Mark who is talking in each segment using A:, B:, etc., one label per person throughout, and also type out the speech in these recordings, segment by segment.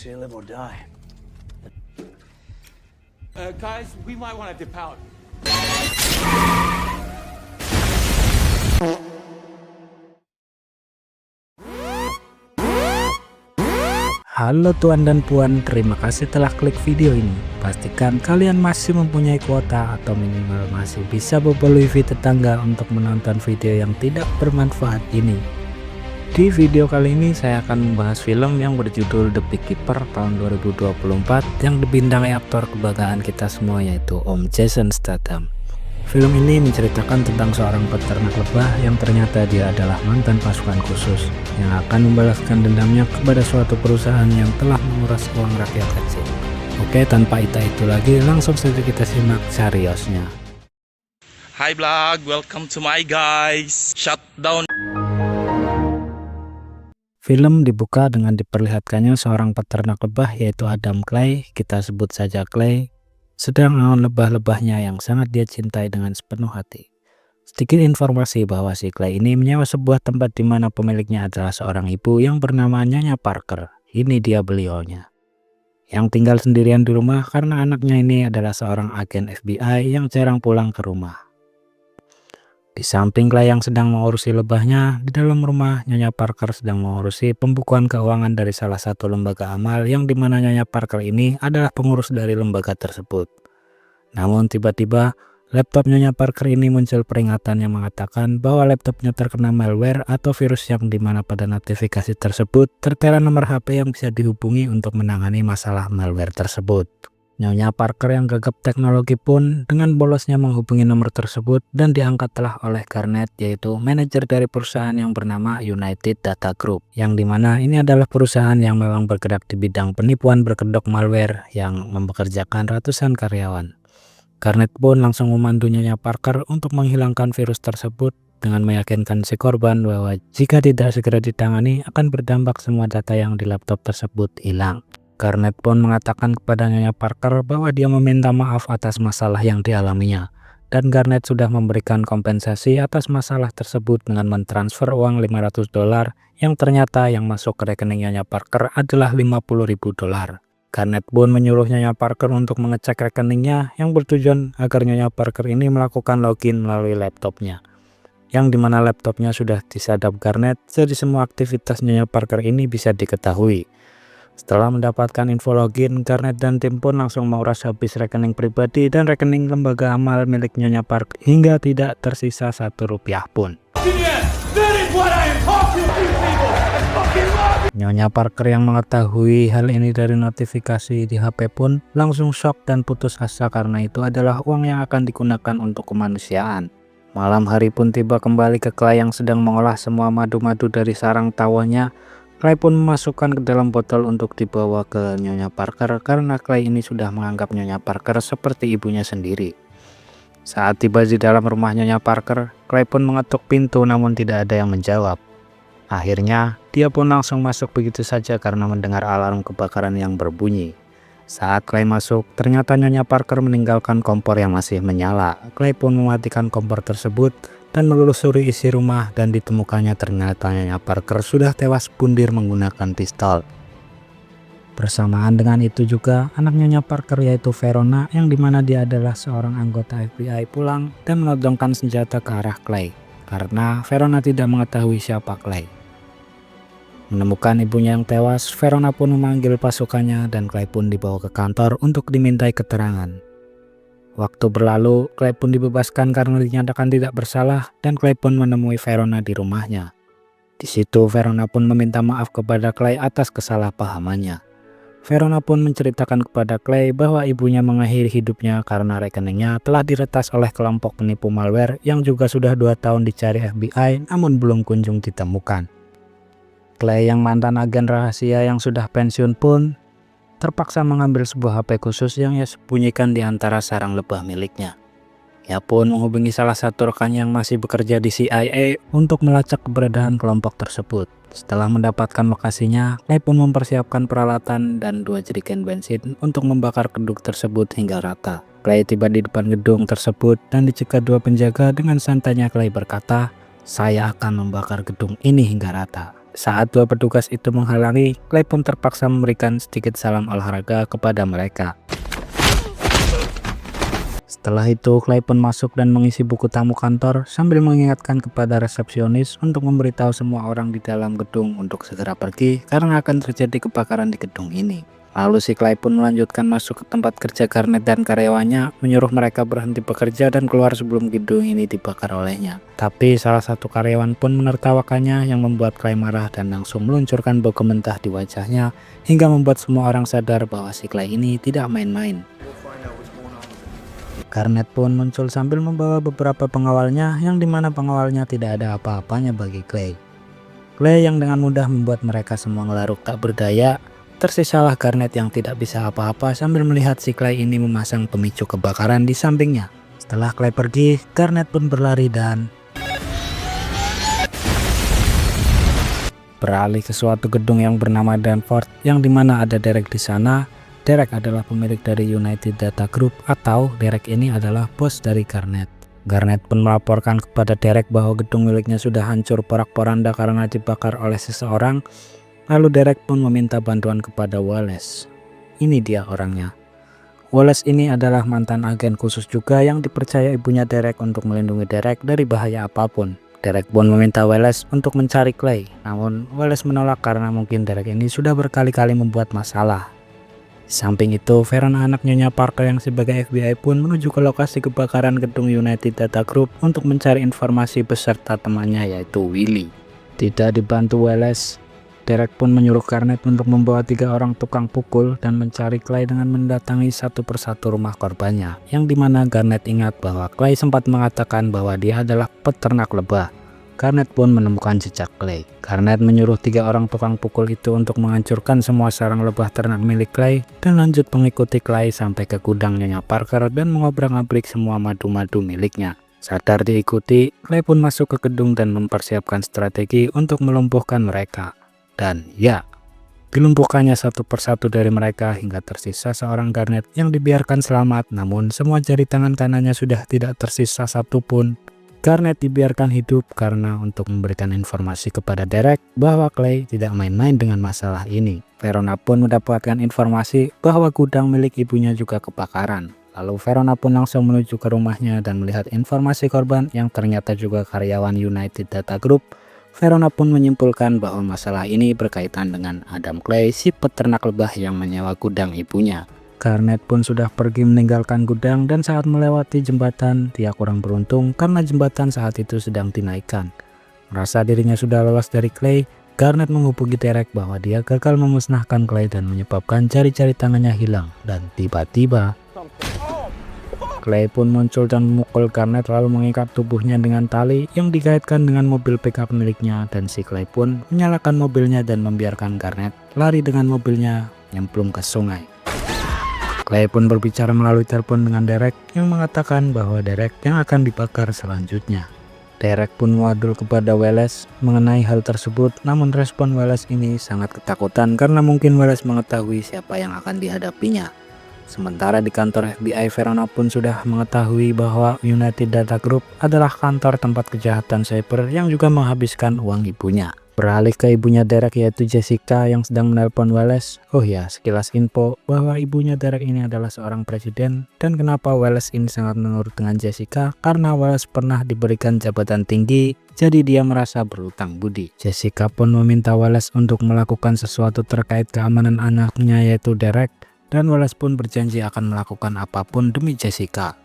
A: Say live or die.
B: Guys, we might want to dip out.
C: Halo tuan dan puan, terima kasih telah klik video ini. Pastikan kalian masih mempunyai kuota atau minimal masih bisa bobol wifi tetangga untuk menonton video yang tidak bermanfaat ini. Di video kali ini saya akan membahas film yang berjudul The Beekeeper tahun 2024 yang dibintangi aktor kebanggaan kita semua yaitu Om Jason Statham. Film ini menceritakan tentang seorang peternak lebah yang ternyata dia adalah mantan pasukan khusus yang akan membalaskan dendamnya kepada suatu perusahaan yang telah menguras uang rakyat kecil. Oke, tanpa itu lagi, langsung saja kita simak seriosnya.
D: Hi vlog, welcome to my guys. Shutdown.
C: Film dibuka dengan diperlihatkannya seorang peternak lebah yaitu Adam Clay, kita sebut saja Clay, sedang melawan lebah-lebahnya yang sangat dia cintai dengan sepenuh hati. Sedikit informasi bahwa si Clay ini menyewa sebuah tempat di mana pemiliknya adalah seorang ibu yang bernama Nyonya Parker. Ini dia beliaunya, yang tinggal sendirian di rumah karena anaknya ini adalah seorang agen FBI yang jarang pulang ke rumah. Di samping Clay yang sedang mengurusi lebahnya, di dalam rumah Nyonya Parker sedang mengurusi pembukuan keuangan dari salah satu lembaga amal yang dimana Nyonya Parker ini adalah pengurus dari lembaga tersebut. Namun tiba-tiba laptop Nyonya Parker ini muncul peringatan yang mengatakan bahwa laptopnya terkena malware atau virus yang dimana pada notifikasi tersebut tertera nomor HP yang bisa dihubungi untuk menangani masalah malware tersebut. Nyonya Parker yang gagap teknologi pun dengan bolosnya menghubungi nomor tersebut dan diangkatlah oleh Garnet, yaitu manajer dari perusahaan yang bernama United Data Group, yang dimana ini adalah perusahaan yang memang bergerak di bidang penipuan berkedok malware yang mempekerjakan ratusan karyawan. Garnet pun langsung memandu Nyonya Parker untuk menghilangkan virus tersebut dengan meyakinkan si korban bahwa jika tidak segera ditangani akan berdampak semua data yang di laptop tersebut hilang. Garnet pun mengatakan kepada Nyonya Parker bahwa dia meminta maaf atas masalah yang dialaminya, dan Garnet sudah memberikan kompensasi atas masalah tersebut dengan mentransfer uang $500 yang ternyata yang masuk ke rekening Nyonya Parker adalah $50.000. Garnet pun menyuruh Nyonya Parker untuk mengecek rekeningnya yang bertujuan agar Nyonya Parker ini melakukan login melalui laptopnya, yang dimana laptopnya sudah disadap Garnet, jadi semua aktivitas Nyonya Parker ini bisa diketahui. Setelah mendapatkan info login, Garnet dan tim pun langsung menguras habis rekening pribadi dan rekening lembaga amal milik Nyonya Parker hingga tidak tersisa Rp1 pun. Nyonya Parker yang mengetahui hal ini dari notifikasi di HP pun langsung shock dan putus asa karena itu adalah uang yang akan digunakan untuk kemanusiaan. Malam hari pun tiba kembali ke Clay yang sedang mengolah semua madu-madu dari sarang tawonnya. Clay pun memasukkan ke dalam botol untuk dibawa ke Nyonya Parker karena Clay ini sudah menganggap Nyonya Parker seperti ibunya sendiri. Saat tiba di dalam rumah Nyonya Parker, Clay pun mengetuk pintu namun tidak ada yang menjawab. Akhirnya, dia pun langsung masuk begitu saja karena mendengar alarm kebakaran yang berbunyi. Saat Clay masuk, ternyata Nyonya Parker meninggalkan kompor yang masih menyala. Clay pun mematikan kompor tersebut dan menelusuri isi rumah dan ditemukannya ternyata Nyonya Parker sudah tewas bunuh menggunakan pistol. Bersamaan dengan itu juga anak Nyonya Parker yaitu Verona yang dimana dia adalah seorang anggota FBI pulang dan menodongkan senjata ke arah Clay karena Verona tidak mengetahui siapa Clay. Menemukan ibunya yang tewas, Verona pun memanggil pasukannya dan Clay pun dibawa ke kantor untuk dimintai keterangan. Waktu berlalu, Clay pun dibebaskan karena dinyatakan tidak bersalah dan Clay pun menemui Verona di rumahnya. Di situ Verona pun meminta maaf kepada Clay atas kesalahpahamannya. Verona pun menceritakan kepada Clay bahwa ibunya mengakhiri hidupnya karena rekeningnya telah diretas oleh kelompok penipu malware yang juga sudah 2 tahun dicari FBI namun belum kunjung ditemukan. Clay yang mantan agen rahasia yang sudah pensiun pun terpaksa mengambil sebuah HP khusus yang ia sembunyikan di antara sarang lebah miliknya. Ia pun menghubungi salah satu rekan yang masih bekerja di CIA untuk melacak keberadaan kelompok tersebut. Setelah mendapatkan lokasinya, Clay pun mempersiapkan peralatan dan 2 jerigen bensin untuk membakar gedung tersebut hingga rata. Clay tiba di depan gedung tersebut dan dicegat 2 penjaga. Dengan santainya Clay berkata, "Saya akan membakar gedung ini hingga rata." Saat dua petugas itu menghalangi, Clay pun terpaksa memberikan sedikit salam olahraga kepada mereka. Setelah itu, Clay pun masuk dan mengisi buku tamu kantor sambil mengingatkan kepada resepsionis untuk memberitahu semua orang di dalam gedung untuk segera pergi karena akan terjadi kebakaran di gedung ini. Lalu si Clay pun melanjutkan masuk ke tempat kerja Garnet dan karyawannya, menyuruh mereka berhenti bekerja dan keluar sebelum gedung ini dibakar olehnya. Tapi salah satu karyawan pun menertawakannya yang membuat Clay marah dan langsung meluncurkan bau mentah di wajahnya hingga membuat semua orang sadar bahwa si Clay ini tidak main-main. Garnet pun muncul sambil membawa beberapa pengawalnya yang dimana pengawalnya tidak ada apa-apanya bagi Clay. Clay yang dengan mudah membuat mereka semua ngelaruk tak berdaya. Tersisalah Garnet yang tidak bisa apa-apa sambil melihat si Clay ini memasang pemicu kebakaran di sampingnya. Setelah Clay pergi, Garnet pun berlari dan beralih ke suatu gedung yang bernama Danforth yang dimana ada Derek di sana. Derek adalah pemilik dari United Data Group atau Derek ini adalah bos dari Garnet. Garnet pun melaporkan kepada Derek bahwa gedung miliknya sudah hancur porak-poranda karena dibakar oleh seseorang. Lalu Derek pun meminta bantuan kepada Wallace. Ini dia orangnya. Wallace ini adalah mantan agen khusus juga yang dipercaya ibunya Derek untuk melindungi Derek dari bahaya apapun. Derek pun meminta Wallace untuk mencari Clay. Namun Wallace menolak karena mungkin Derek ini sudah berkali-kali membuat masalah. Di samping itu, Verona anak Nyonya Parker yang sebagai FBI pun menuju ke lokasi kebakaran gedung United Data Group untuk mencari informasi beserta temannya yaitu Willy. Tidak dibantu Wallace, Derek pun menyuruh Garnet untuk membawa 3 orang tukang pukul dan mencari Clay dengan mendatangi satu persatu rumah korbannya, yang dimana Garnet ingat bahwa Clay sempat mengatakan bahwa dia adalah peternak lebah. Garnet pun menemukan jejak Clay. Garnet menyuruh 3 orang tukang pukul itu untuk menghancurkan semua sarang lebah ternak milik Clay dan lanjut mengikuti Clay sampai ke gudang Nyonya Parker dan mengobrak-abrik semua madu-madu miliknya. Sadar diikuti, Clay pun masuk ke gedung dan mempersiapkan strategi untuk melumpuhkan mereka. Dan ya, dilumpuhkannya satu persatu dari mereka hingga tersisa seorang Garnet yang dibiarkan selamat, namun semua jari tangan kanannya sudah tidak tersisa satupun. Garnet dibiarkan hidup karena untuk memberikan informasi kepada Derek bahwa Clay tidak main-main dengan masalah ini. Verona pun mendapatkan informasi bahwa gudang milik ibunya juga kebakaran. Lalu Verona pun langsung menuju ke rumahnya dan melihat informasi korban yang ternyata juga karyawan United Data Group. Verona pun menyimpulkan bahwa masalah ini berkaitan dengan Adam Clay, si peternak lebah yang menyewa gudang ibunya. Garnet pun sudah pergi meninggalkan gudang dan saat melewati jembatan, dia kurang beruntung karena jembatan saat itu sedang dinaikkan. Merasa dirinya sudah lolos dari Clay, Garnet menghubungi Derek bahwa dia gagal memusnahkan Clay dan menyebabkan jari-jari tangannya hilang. Dan tiba-tiba Clay pun muncul dan memukul Garnet lalu mengikat tubuhnya dengan tali yang dikaitkan dengan mobil pickup miliknya, dan si Clay pun menyalakan mobilnya dan membiarkan Garnet lari dengan mobilnya nyemplung ke sungai. Clay pun berbicara melalui telepon dengan Derek yang mengatakan bahwa Derek yang akan dibakar selanjutnya. Derek pun mewadul kepada Wallace mengenai hal tersebut, namun respon Wallace ini sangat ketakutan karena mungkin Wallace mengetahui siapa yang akan dihadapinya. Sementara di kantor FBI, Verona pun sudah mengetahui bahwa United Data Group adalah kantor tempat kejahatan cyber yang juga menghabiskan uang ibunya. Beralih ke ibunya Derek yaitu Jessica yang sedang menelpon Wallace. Oh ya, sekilas info bahwa ibunya Derek ini adalah seorang presiden, dan kenapa Wallace ini sangat menurut dengan Jessica karena Wallace pernah diberikan jabatan tinggi, jadi dia merasa berutang budi. Jessica pun meminta Wallace untuk melakukan sesuatu terkait keamanan anaknya yaitu Derek. Dan Wallace pun berjanji akan melakukan apapun demi Jessica.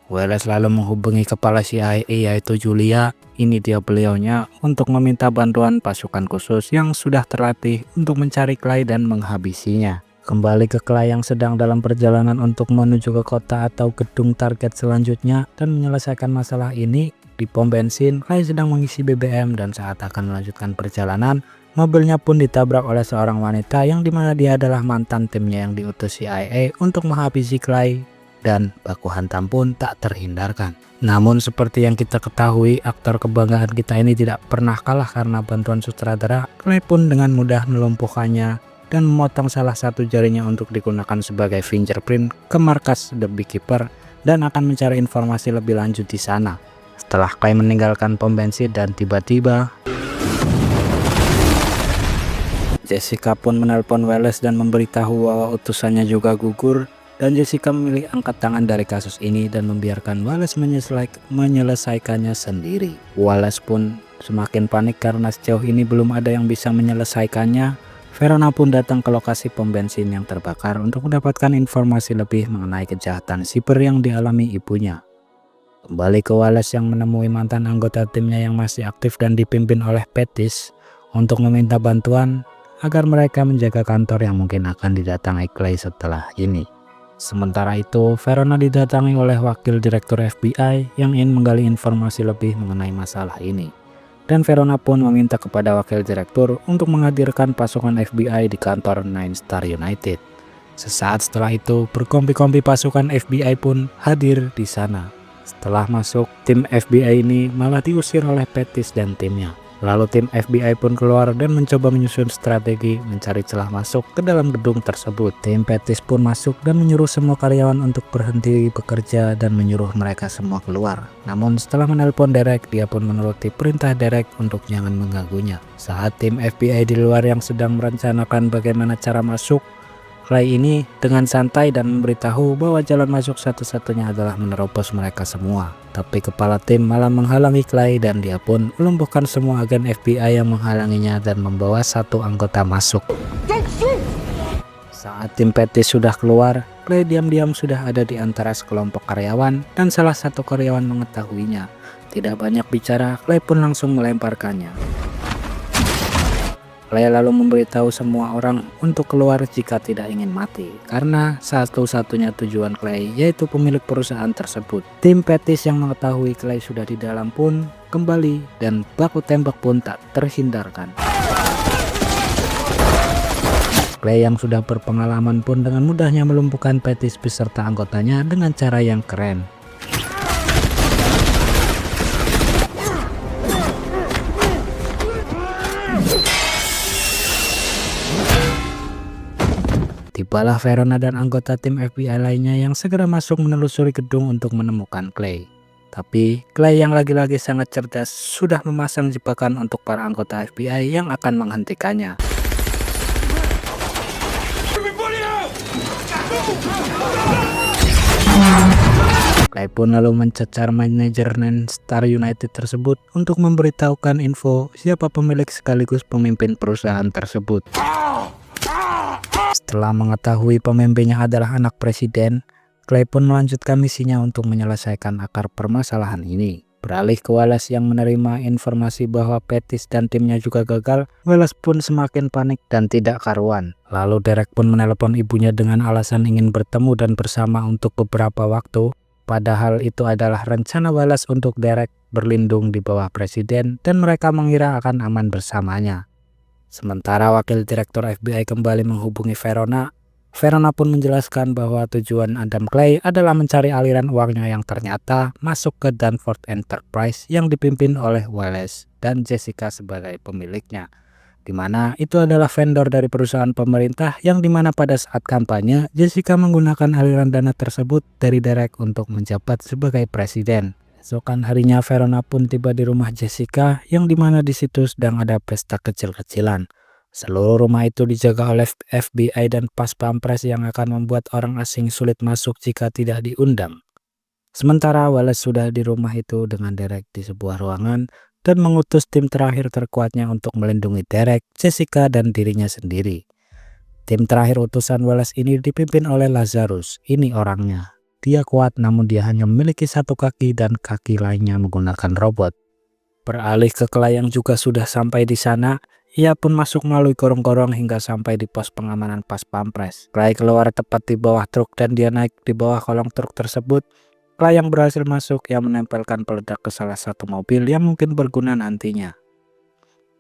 C: Wallace lalu menghubungi kepala CIA yaitu Julia, ini dia beliaunya, untuk meminta bantuan pasukan khusus yang sudah terlatih untuk mencari Clay dan menghabisinya. Kembali ke Clay yang sedang dalam perjalanan untuk menuju ke kota atau gedung target selanjutnya dan menyelesaikan masalah ini. Di pom bensin, Clay sedang mengisi BBM dan saat akan melanjutkan perjalanan, mobilnya pun ditabrak oleh seorang wanita yang dimana dia adalah mantan timnya yang diutus CIA untuk menghabisi Clay, dan baku hantam pun tak terhindarkan. Namun seperti yang kita ketahui, aktor kebanggaan kita ini tidak pernah kalah karena bantuan sutradara. Clay pun dengan mudah melumpuhkannya dan memotong salah satu jarinya untuk digunakan sebagai fingerprint ke markas The Beekeeper dan akan mencari informasi lebih lanjut di sana. Setelah Clay meninggalkan pom bensin dan tiba-tiba Jessica pun menelpon Wallace dan memberitahu bahwa utusannya juga gugur, dan Jessica memilih angkat tangan dari kasus ini dan membiarkan Wallace menyelesaikannya sendiri. Wallace pun semakin panik karena sejauh ini belum ada yang bisa menyelesaikannya. Verona pun datang ke lokasi pom bensin yang terbakar untuk mendapatkan informasi lebih mengenai kejahatan siber yang dialami ibunya. Kembali ke Wallace yang menemui mantan anggota timnya yang masih aktif dan dipimpin oleh Pettis untuk meminta bantuan agar mereka menjaga kantor yang mungkin akan didatangi Clay setelah ini. Sementara itu, Verona didatangi oleh wakil direktur FBI yang ingin menggali informasi lebih mengenai masalah ini. Dan Verona pun meminta kepada wakil direktur untuk menghadirkan pasukan FBI di kantor Nine Star United. Sesaat setelah itu, berkompi-kompi pasukan FBI pun hadir di sana. Setelah masuk, tim FBI ini malah diusir oleh Pettis dan timnya. Lalu tim FBI pun keluar dan mencoba menyusun strategi mencari celah masuk ke dalam gedung tersebut. Tim Pettis pun masuk dan menyuruh semua karyawan untuk berhenti bekerja dan menyuruh mereka semua keluar. Namun setelah menelpon Derek, dia pun menuruti perintah Derek untuk jangan mengganggunya. Saat tim FBI di luar yang sedang merencanakan bagaimana cara masuk, Clay ini dengan santai dan memberitahu bahwa jalan masuk satu-satunya adalah menerobos mereka semua. Tapi kepala tim malah menghalangi Clay dan dia pun melumpuhkan semua agen FBI yang menghalanginya dan membawa satu anggota masuk. Saat tim Pettis sudah keluar, Clay diam-diam sudah ada di antara sekelompok karyawan dan salah satu karyawan mengetahuinya. Tidak banyak bicara, Clay pun langsung melemparkannya. Clay lalu memberitahu semua orang untuk keluar jika tidak ingin mati, karena satu-satunya tujuan Clay yaitu pemilik perusahaan tersebut. Tim Pettis yang mengetahui Clay sudah di dalam pun kembali dan baku tembak pun tak terhindarkan. Clay yang sudah berpengalaman pun dengan mudahnya melumpuhkan Pettis beserta anggotanya dengan cara yang keren. Tibalah Verona dan anggota tim FBI lainnya yang segera masuk menelusuri gedung untuk menemukan Clay. Tapi Clay yang lagi-lagi sangat cerdas sudah memasang jebakan untuk para anggota FBI yang akan menghentikannya. Clay pun lalu mencecar manajer Nine Star United tersebut untuk memberitahukan info siapa pemilik sekaligus pemimpin perusahaan tersebut. Setelah mengetahui pemimpinnya adalah anak presiden, Clay pun melanjutkan misinya untuk menyelesaikan akar permasalahan ini. Beralih ke Wallace yang menerima informasi bahwa Pettis dan timnya juga gagal, Wallace pun semakin panik dan tidak karuan. Lalu Derek pun menelpon ibunya dengan alasan ingin bertemu dan bersama untuk beberapa waktu. Padahal itu adalah rencana Wallace untuk Derek berlindung di bawah presiden dan mereka mengira akan aman bersamanya. Sementara wakil direktur FBI kembali menghubungi Verona, Verona pun menjelaskan bahwa tujuan Adam Clay adalah mencari aliran uangnya yang ternyata masuk ke Danforth Enterprise yang dipimpin oleh Wallace dan Jessica sebagai pemiliknya, dimana itu adalah vendor dari perusahaan pemerintah yang dimana pada saat kampanye Jessica menggunakan aliran dana tersebut dari Derek untuk menjabat sebagai presiden. Esokan harinya Verona pun tiba di rumah Jessica yang dimana di situ sedang ada pesta kecil-kecilan. Seluruh rumah itu dijaga oleh FBI dan pas pampres yang akan membuat orang asing sulit masuk jika tidak diundang. Sementara Wallace sudah di rumah itu dengan Derek di sebuah ruangan dan mengutus tim terakhir terkuatnya untuk melindungi Derek, Jessica, dan dirinya sendiri. Tim terakhir utusan Wallace ini dipimpin oleh Lazarus. Ini orangnya. Dia kuat namun dia hanya memiliki satu kaki dan kaki lainnya menggunakan robot. Beralih ke Clay yang juga sudah sampai di sana, ia pun masuk melalui gorong-gorong hingga sampai di pos pengamanan pas pampres. Clay keluar tepat di bawah truk dan dia naik di bawah kolong truk tersebut. Clay yang berhasil masuk yang menempelkan peledak ke salah satu mobil yang mungkin berguna nantinya.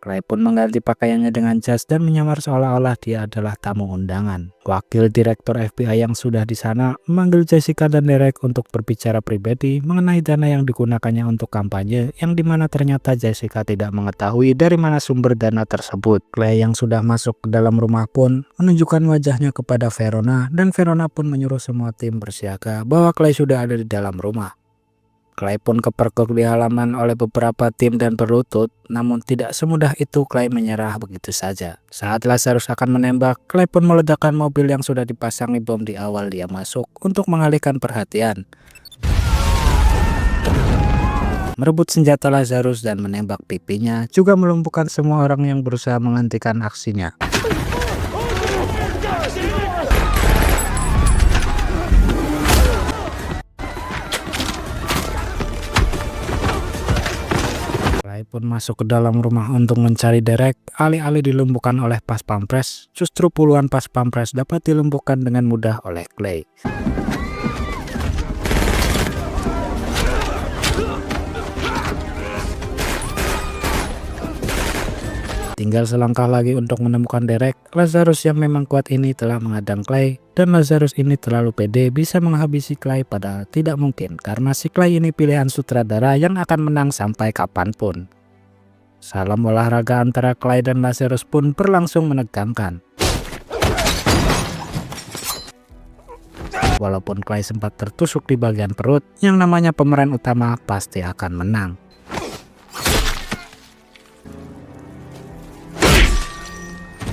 C: Clay pun mengganti pakaiannya dengan jas dan menyamar seolah-olah dia adalah tamu undangan. Wakil direktur FBI yang sudah di sana memanggil Jessica dan Derek untuk berbicara pribadi mengenai dana yang digunakannya untuk kampanye, yang dimana ternyata Jessica tidak mengetahui dari mana sumber dana tersebut. Clay yang sudah masuk ke dalam rumah pun menunjukkan wajahnya kepada Verona dan Verona pun menyuruh semua tim bersiaga bahwa Clay sudah ada di dalam rumah. Clay pun kepergok di halaman oleh beberapa tim dan berlutut, namun tidak semudah itu Clay menyerah begitu saja. Saat Lazarus akan menembak, Clay pun meledakkan mobil yang sudah dipasangi bom di awal dia masuk untuk mengalihkan perhatian. Merebut senjata Lazarus dan menembak pipinya, juga melumpuhkan semua orang yang berusaha menghentikan aksinya. Clay pun masuk ke dalam rumah untuk mencari Derek. Alih-alih dilumpuhkan oleh pas pampres, justru puluhan pas pampres dapat dilumpuhkan dengan mudah oleh Clay. Tinggal selangkah lagi untuk menemukan Derek. Lazarus yang memang kuat ini telah menghadang Clay, dan Lazarus ini terlalu pede bisa menghabisi Clay, padahal tidak mungkin karena si Clay ini pilihan sutradara yang akan menang sampai kapanpun. Salam olahraga antara Clay dan Lazarus pun berlangsung menegangkan. Walaupun Clay sempat tertusuk di bagian perut, yang namanya pemeran utama pasti akan menang.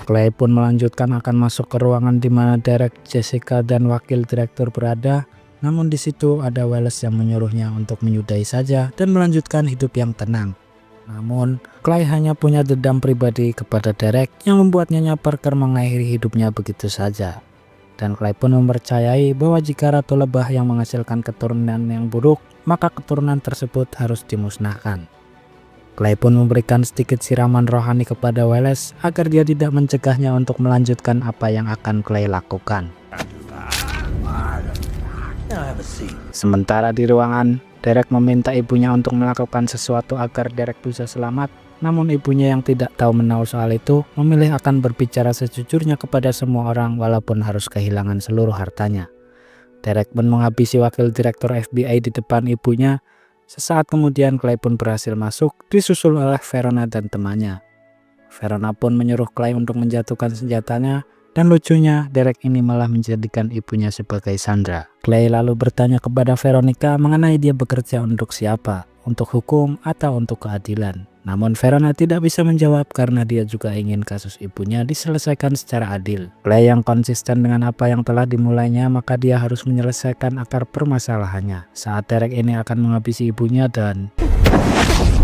C: Clay pun melanjutkan akan masuk ke ruangan di mana Derek, Jessica, dan wakil direktur berada. Namun di situ ada Wallace yang menyuruhnya untuk menyudahi saja dan melanjutkan hidup yang tenang. Namun, Clay hanya punya dendam pribadi kepada Derek yang membuatnya Parker mengakhiri hidupnya begitu saja. Dan Clay pun mempercayai bahwa jika Ratu Lebah yang menghasilkan keturunan yang buruk, maka keturunan tersebut harus dimusnahkan. Clay pun memberikan sedikit siraman rohani kepada Wallace agar dia tidak mencegahnya untuk melanjutkan apa yang akan Clay lakukan. Sementara di ruangan, Derek meminta ibunya untuk melakukan sesuatu agar Derek bisa selamat. Namun ibunya yang tidak tahu menahu soal itu memilih akan berbicara sejujurnya kepada semua orang walaupun harus kehilangan seluruh hartanya. Derek pun menghabisi wakil direktur FBI di depan ibunya. Sesaat kemudian Clay pun berhasil masuk, disusul oleh Verona dan temannya. Verona pun menyuruh Clay untuk menjatuhkan senjatanya, dan lucunya Derek ini malah menjadikan ibunya sebagai sandera. Clay lalu bertanya kepada Veronica mengenai dia bekerja untuk siapa, untuk hukum atau untuk keadilan. Namun Verona tidak bisa menjawab karena dia juga ingin kasus ibunya diselesaikan secara adil. Clay yang konsisten dengan apa yang telah dimulainya, maka dia harus menyelesaikan akar permasalahannya. Saat Derek ini akan menghabisi ibunya dan...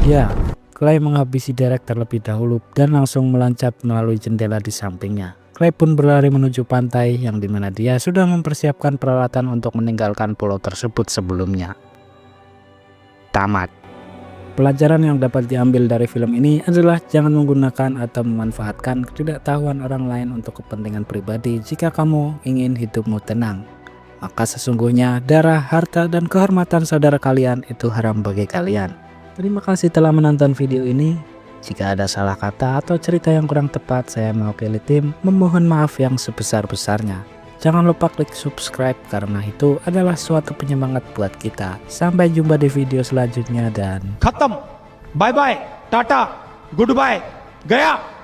C: ya, Clay menghabisi Derek terlebih dahulu dan langsung meloncat melalui jendela di sampingnya. Clay pun berlari menuju pantai yang dimana dia sudah mempersiapkan peralatan untuk meninggalkan pulau tersebut sebelumnya. Tamat. Pelajaran yang dapat diambil dari film ini adalah jangan menggunakan atau memanfaatkan ketidaktahuan orang lain untuk kepentingan pribadi jika kamu ingin hidupmu tenang. Maka sesungguhnya darah, harta, dan kehormatan saudara kalian itu haram bagi kalian. Terima kasih telah menonton video ini. Jika ada salah kata atau cerita yang kurang tepat, saya mewakili tim memohon maaf yang sebesar-besarnya. Jangan lupa klik subscribe karena itu adalah suatu penyemangat buat kita. Sampai jumpa di video selanjutnya dan
B: खत्म, bye bye, tata, goodbye, गया।